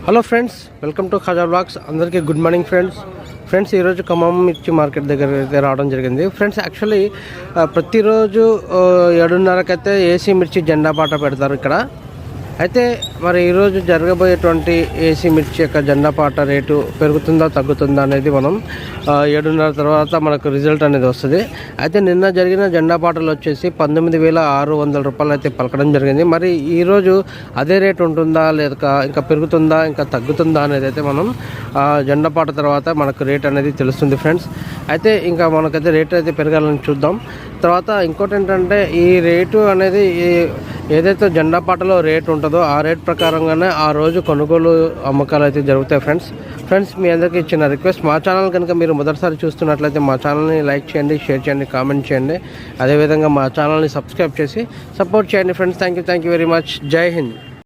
Hello friends, welcome to Khaja blogs. అందరికీ good morning friends ఈరోజు ఖమ్మం మిర్చి మార్కెట్ దగ్గర అయితే రావడం జరిగింది. ఫ్రెండ్స్ యాక్చువల్లీ ప్రతిరోజు 7:30కైతే ఏసీ మిర్చి జెండా పాట పెడతారు ఇక్కడ. అయితే మరి ఈరోజు జరగబోయేటువంటి ఏసీ మిర్చి యొక్క జెండా పాట రేటు పెరుగుతుందా తగ్గుతుందా అనేది మనం 7:30 తర్వాత మనకు రిజల్ట్ అనేది వస్తుంది. అయితే నిన్న జరిగిన జెండా పాటలు వచ్చేసి 19,600 రూపాయలు అయితే పలకడం జరిగింది. మరి ఈరోజు అదే రేటు ఉంటుందా లేదా ఇంకా పెరుగుతుందా ఇంకా తగ్గుతుందా అనేది అయితే మనం జెండా పాట తర్వాత మనకు రేట్ అనేది తెలుస్తుంది ఫ్రెండ్స్. అయితే ఇంకా మనకైతే రేట్ అయితే పెరగాలని చూద్దాం. తర్వాత ఇంకోటి ఏంటంటే ఈ రేటు అనేది ఏదైతే జెండా పాటలో రేట్ ఉంటుందో ఆ రేట్ ప్రకారంగానే ఆ రోజు కొనుగోలు అమ్మకాలు అయితే జరుగుతాయి ఫ్రెండ్స్ మీ అందరికీ ఇచ్చిన రిక్వెస్ట్, మా ఛానల్ కనుక మీరు మొదటిసారి చూస్తున్నట్లయితే మా ఛానల్ని లైక్ చేయండి, షేర్ చేయండి, కామెంట్ చేయండి. అదేవిధంగా మా ఛానల్ని సబ్స్క్రైబ్ చేసి సపోర్ట్ చేయండి friends. Thank you very much. జై హింద్.